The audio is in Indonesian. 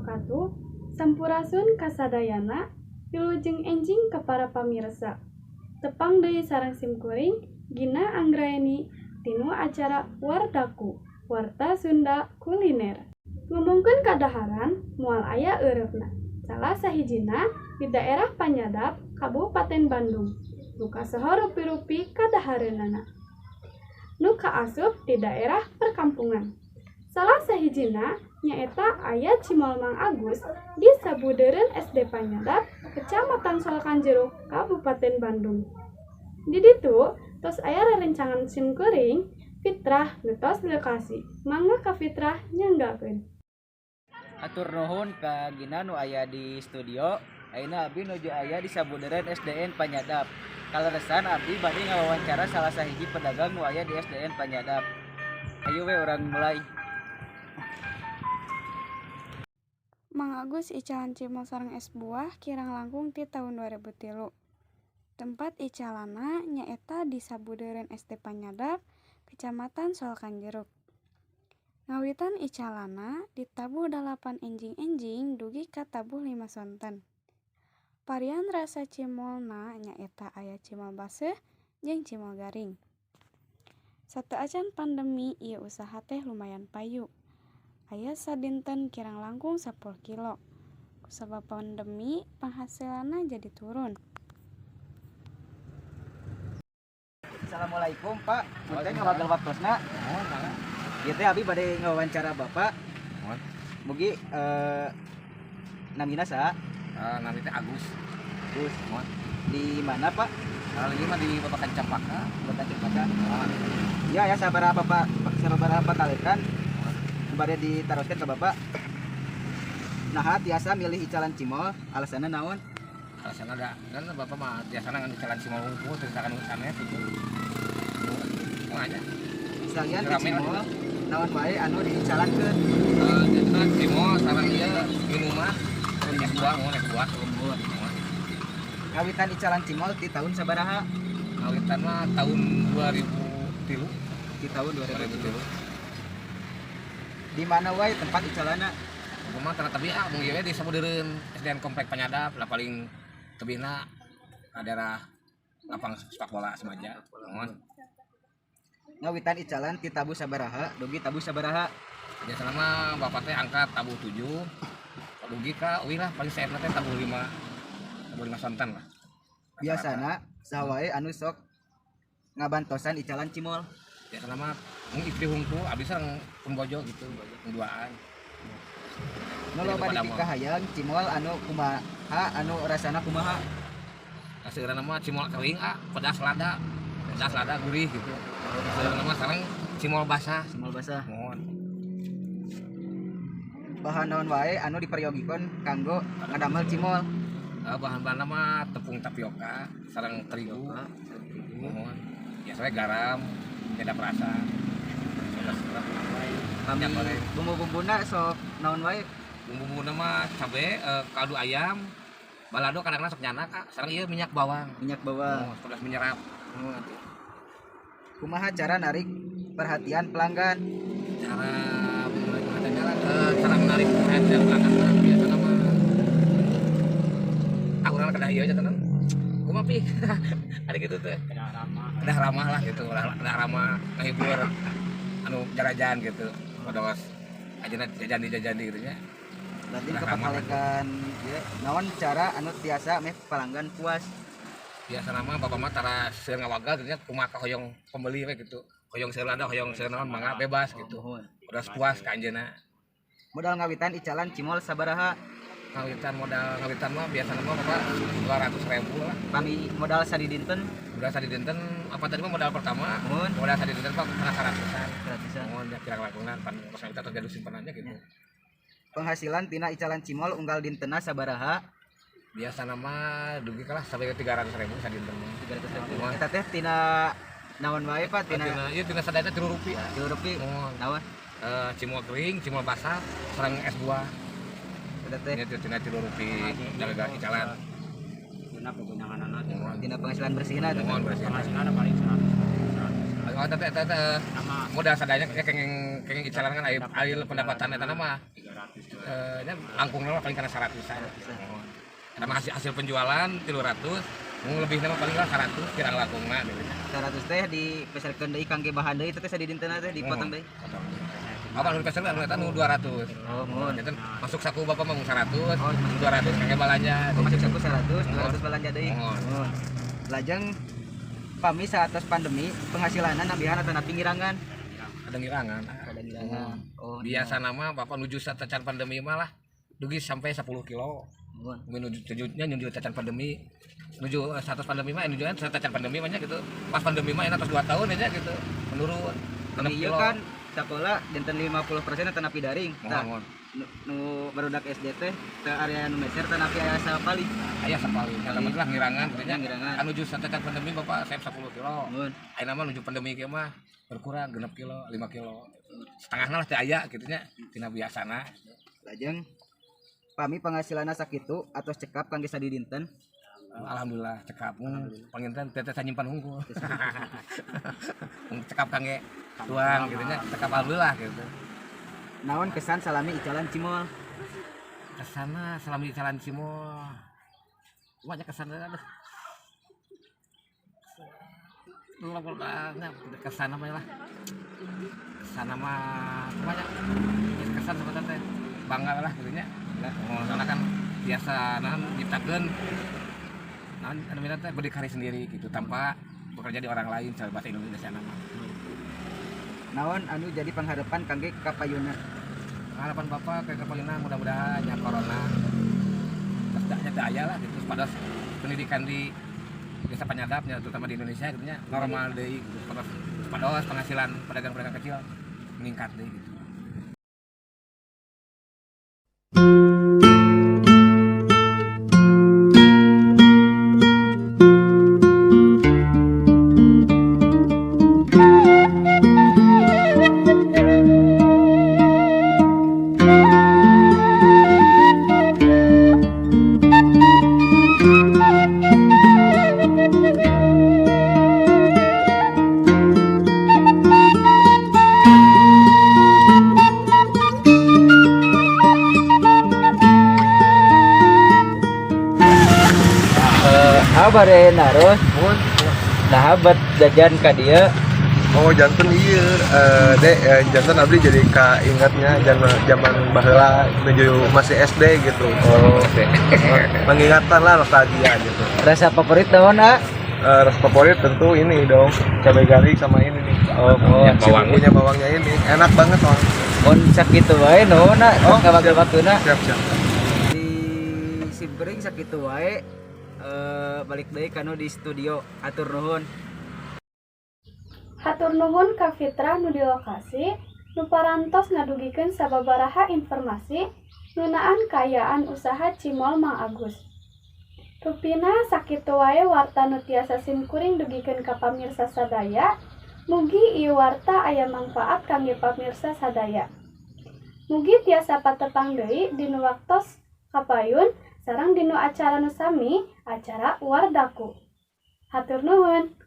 wabarakatuh. Sampurasun kasadayana, wilujeng enjing ka para pamirsa. Tepang deui sareng simkuring, Gina Anggraeni tinu acara Wardaku, Warta Sunda Kuliner. Ngomongkeun kadaharan moal aya eureupna. Salah sahijina di daerah Panyadap, Kabupaten Bandung. Nu kasoho rupi-rupi kadahareunana. Nu kaasup di daerah perkampungan. Salah sahijina nyaeta aya Cimol Mang Agus di sabudeureun SD Panyadap, Kecamatan Solkanjeruk, Kabupaten Bandung. Di ditu tos aya rerencangan simkuring fitrah nu tos dilekasi. Mangga ka fitrah nyanggakeun. Atur nuhun ka Gina nu aya di studio. Ayeuna abdi nuju aya di sabudeureun SDN Panyadap. Kaleresan abdi bade ngawawancara salah sahiji pedagang nu aya di SDN Panyadap. Ayo we urang mulai. Mang Agus icalan cimol sareng es buah kirang langkung ti tahun 2003. Tempat icalana nyaeta di sabudeureun SD Panyadap, Kecamatan Solkanjeruk. Ngawitan icalana ditabuh 8 enjing-enjing dugi ka tabuh 5 sonten. Varian rasa cimolna nyaeta aya cimol baseuh jeung cimol garing. Sateuacan pandemi ieu usaha teh lumayan payu. Aya sadinten kirang langkung 10 kilo. Kusabab pandemi penghasilanna jadi turun. Assalamualaikum Pak. Punten ngawagal waktosna. Ieu teh abdi bade ngawawancara Bapak. Mugi namina saha? Namanya teh Agus. Gus. Di mana Pak? Lagi mah di Babakan Cempaka. Bapak Cempaka. Iya ya, sabaraha kalekan bade ditaroskeun ka Bapak. Naha tiasa milih icalan cimol, alasanna naon? Alasan ada kan Bapak mah biasana ngan jalan Cimol Hungkul ceritakan urusannya gitu. Aja. Sekalian di cimol naon wae anu diicalankeun. Jadi Cimol sareng ieu minuman es buah, es buah. Kawitan icalan cimol di tahun sabaraha? Kawitan mah tahun 2003. Di tahun 2003. Di mana wae tempat icalana? Kumaha tara tabiha mun ieu di sabudeureun SDN Komplek Panyadap lah paling tebihna daerah lapang sepak bola Semaja. Ngawitan icalan ti tabu sabaraha, dugi tabu sabaraha? Biasana mah Bapak teh angkat tabu 7. Dugi ka euy lah paling saena teh tabu 5. Tabu 5 sonten lah. Biasana saha wae anu sok ngabantosan icalan cimol? Biasana mah mun istri hungkul abis sareng pembojo gitu, duaan. Nu loba dipikahayang cimol anu kumaha anu rasana kumaha? Kaseurana mah cimol kering pedas lada gurih gitu. Kaseurana mah sareng cimol basah. Cimol basah. Mohon. Bahan naon wae anu diperyogikan kanggo ngadamel cimol? Bahan-bahanna mah tepung tapioka sareng terigu. Mohon. Biasanya garam, penyedap rasa. Kami bumbu-bumbuna sok naon wae? Bumbu-bumbuna mah cabe, kaldu ayam, balado kadang-kadang sok nyana Kak. Sareng ieu minyak bawang. Minyak bawang. Pedas menyerap. Kumaha cara narik perhatian pelanggan? Cara menarik perhatian pelanggan biasanya mah urang kada ieu cenah. Kumaha pi? Ada gitu teh. Ada ramah lah gitu, ada ramah ngehibur anu jarajan gitu. Pados ajeuna jajan-jajan gitu nya. Berarti kepakalekan ieu naon cara anu tiasa meh pelanggan puas? Biasa nama bapak mah tara seueur ngawagal gitu nya kumaha hoyong pembeli we gitu. Hoyong seueur ada, hoyong seueur naon mangga bebas gitu. Udah puas ka anjeunna. Modal ngawitan icalan cimol sabaraha? Ngawitan mah biasa nama bapak 200.000 lah. Kami modal sadidinten? Modal sadidinten apa tadi mah modal pertama? Modal sadidinten Pak kena 100-an. Mohon ya kira-kira pan kita terjadi simpanannya gitu. Penghasilan tina icalan cimol unggal dintenna sabaraha? Biasa nama dugi kalah sampai 300.000 sadinten mah. 300.000. Eta teh tina naon wae Pak? Tina sadayana Rp3. Rp3. Naon? Cimol kering, cimol basah, sareng es buah. Eta teh tina Rp3 jaga icalan. Dina penghasilan bersihna teh. Mohon bersihna. Penghasilanna paling 100. Oh, tete modal sadayana kenging icalan kan air pendapatan eta mah. Nya langkung mah paling kana 100-an. Ada hasil penjualan 300, mun lebih nama paling 100 kirang langkungna gitu. 100 teh dipeserkeun deui kangge bahan deui teh sadidintena teh dipotong deui. Bapak nu pesan anu eta nu 200. Oh, mun. Itu masuk saku Bapak mah 100, 200 kangge balanja. Masuk saku 100, 200 balanja deui. Mun. Lajeng pami saatos pandemi penghasilanan nambihan atau pinggirangan? Ada ngirangan. Ada ngirangan. Oh, Biasa nama Bapak nuju satecan pandemi mah lah dugi sampai 10 kilo. Menuju tujutnya nuju satecan pandemi. Nuju status pandemi mah nujuan satecan pandemi mah gitu. Pas pandemi mah atas 2 tahun aja gitu. Menurun. Iya kan sekolah dinten 50% teu napi daring. Tah. Nu barudak SD teh teu area nu meser teu napi aya sapali. Aya sapali. Dalam lah ngirangan Nya ngirangan. Kan nuju satecan pandemi Bapak saya 10 kilo. Mun. Ayeuna mah nuju pandemi kieu mah berkurang 6 kilo, 5 kilo. Setengahna lah teh aya kitu nya tina biasana. Lajeng pami penghasilanna sakitu atos cekap kangge sadi dinten. Alhamdulillah cekap panginten teh nyimpan hungkul. Cekap kangge tuang gitu nya cekap alhamdulillah gitu. Naon kesan salami icalan cimol? Kesana salami icalan cimol. Banyak kesan ada. Banyak kesana mah lah. Kesana mah banyak kesan sebenarnya teh. Bangga lah gitu nya. Karena kan biasa nyiptakeun anu minat teh berdikari sendiri gitu tanpa bekerja di orang lain cara bahasa Indonesia nama. Naon anu jadi pengharapan kangge kapayuna? Harapan Bapak ke kapayuna mudah-mudahan nya corona terus aya aya lah gitu pada pendidikan di desa Panyadapnya terutama di Indonesia gitu nya normal deui gitu pada penghasilan pedagang-pedagang kecil meningkat deui gitu. Bare naros nah buat jajan ka dia. Oh jantan iya jantan abdi jadi ingatnya zaman baheula menuju masih SD gitu. Oh, oke. Pengingatan lah nostalgia gitu. Rasa favorit naon, A? Rasa favorit tentu ini dong, cabai garlic sama ini nih. Punya bawangnya ini enak banget bang. Mun sakitu wae naon, A? Kabag-baguna. Siap. Di Simpering sakitu wae balik deui kanu di studio. Atur nuhun. Hatur nuhun ka Fitra nu di lokasi, nu parantos ngadugikeun sababaraha informasi ngeunaan kaayaan usaha Cimol Mang Agus. Rupina sakitu wae warta nu tiasa simkuring dugikeun ka pamirsa sadaya. Mugi ieu warta aya manfaat kangge pamirsa sadaya. Mugi tiasa patepang deui dinu waktos kapayun sareng dinu acara nu sami acara Wardaku. Hatur nuhun.